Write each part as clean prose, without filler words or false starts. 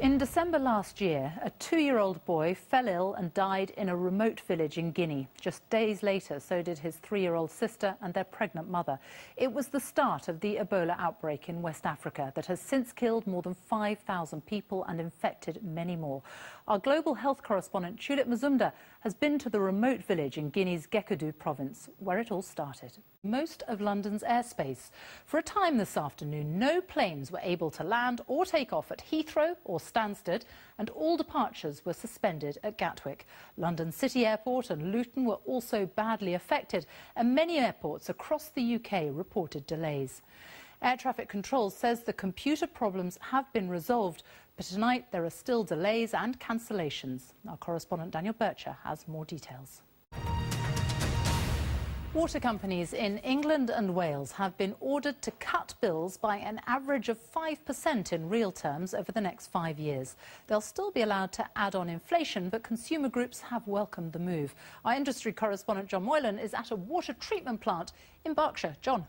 In December last year, a 2-year-old boy fell ill and died in a remote village in Guinea. Just days later, so did his 3-year-old sister and their pregnant mother. It was the start of the Ebola outbreak in West Africa that has since killed more than 5,000 people and infected many more. Our global health correspondent, Tulip Mazumda, has been to the remote village in Guinea's Gekedou province, where it all started. Most of London's airspace. For a time this afternoon, no planes were able to land or take off at Heathrow or Stansted, and all departures were suspended at Gatwick. London City Airport and Luton were also badly affected, and many airports across the UK reported delays. Air traffic control says the computer problems have been resolved, but tonight there are still delays and cancellations. Our correspondent Daniel Bircher has more details. Water companies in England and Wales have been ordered to cut bills by an average of 5% in real terms over the next 5 years. They'll still be allowed to add on inflation, but consumer groups have welcomed the move. Our industry correspondent John Moylan is at a water treatment plant in Berkshire. John.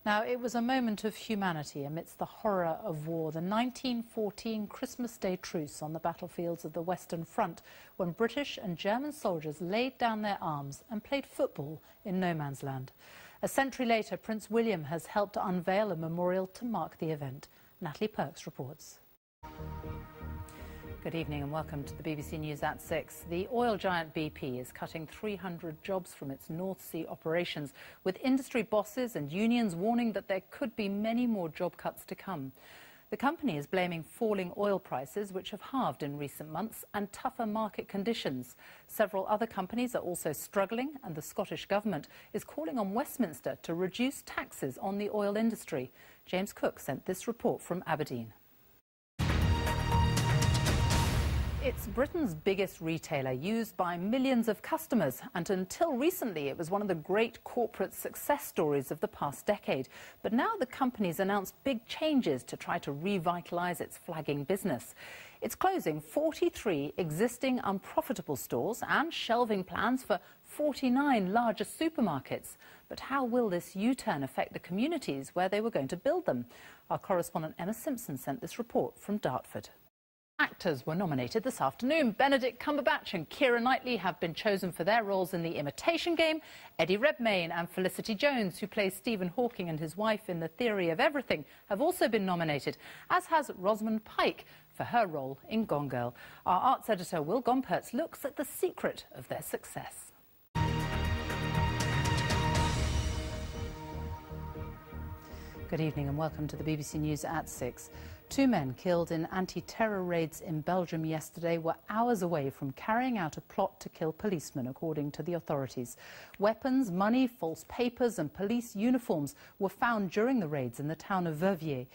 Now, it was a moment of humanity amidst the horror of war, the 1914 Christmas Day truce on the battlefields of the Western Front, when British and German soldiers laid down their arms and played football in no man's land. A century later, Prince William has helped to unveil a memorial to mark the event. Natalie Perks reports. Good evening and welcome to the BBC News at 6. The oil giant BP is cutting 300 jobs from its North Sea operations, with industry bosses and unions warning that there could be many more job cuts to come. The company is blaming falling oil prices, which have halved in recent months, and tougher market conditions. Several other companies are also struggling, and the Scottish Government is calling on Westminster to reduce taxes on the oil industry. James Cook sent this report from Aberdeen. It's Britain's biggest retailer, used by millions of customers, and until recently it was one of the great corporate success stories of the past decade. But now the company's announced big changes to try to revitalise its flagging business. It's closing 43 existing unprofitable stores and shelving plans for 49 larger supermarkets. But how will this U-turn affect the communities where they were going to build them? Our correspondent Emma Simpson sent this report from Dartford. Actors were nominated this afternoon. Benedict Cumberbatch and Keira Knightley have been chosen for their roles in The Imitation Game. Eddie Redmayne and Felicity Jones, who plays Stephen Hawking and his wife in The Theory of Everything, have also been nominated, as has Rosamund Pike for her role in Gone Girl. Our arts editor Will Gompertz looks at the secret of their success. Good evening and welcome to the BBC News at 6. 2 men killed in anti-terror raids in Belgium yesterday were hours away from carrying out a plot to kill policemen, according to the authorities. Weapons, money, false papers and police uniforms were found during the raids in the town of Verviers.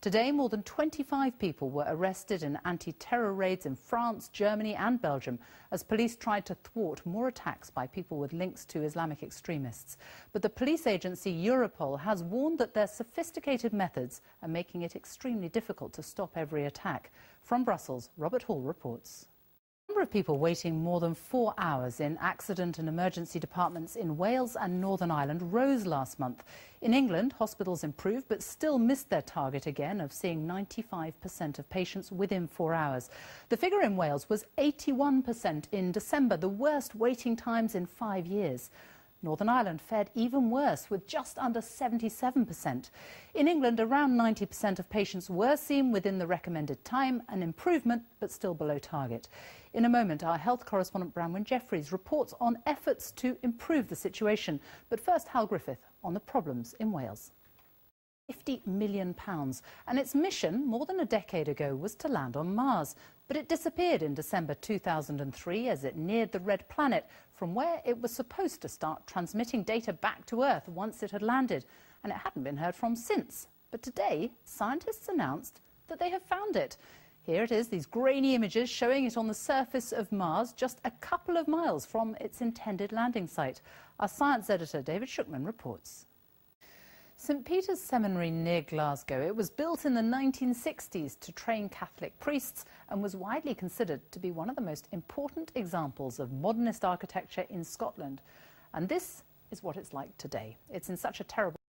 Today, more than 25 people were arrested in anti-terror raids in France, Germany and Belgium, as police tried to thwart more attacks by people with links to Islamic extremists. But the police agency Europol has warned that their sophisticated methods are making it extremely difficult to stop every attack. From Brussels, Robert Hall reports. The number of people waiting more than 4 hours in accident and emergency departments in Wales and Northern Ireland rose last month. In England, hospitals improved but still missed their target again of seeing 95% of patients within 4 hours. The figure in Wales was 81% in December, the worst waiting times in 5 years. Northern Ireland fared even worse, with just under 77%. In England, around 90% of patients were seen within the recommended time, an improvement, but still below target. In a moment, our health correspondent Branwen Jeffries reports on efforts to improve the situation. But first, Hal Griffith on the problems in Wales. £50 million, and its mission more than a decade ago was to land on Mars. But it disappeared in December 2003 as it neared the Red Planet, from where it was supposed to start transmitting data back to Earth once it had landed, and it hadn't been heard from since. But today, scientists announced that they have found it. Here it is, these grainy images showing it on the surface of Mars, just a couple of miles from its intended landing site. Our science editor David Shookman reports. St Peter's Seminary near Glasgow. It was built in the 1960s to train Catholic priests and was widely considered to be one of the most important examples of modernist architecture in Scotland. And this is what it's like today. It's in such a terrible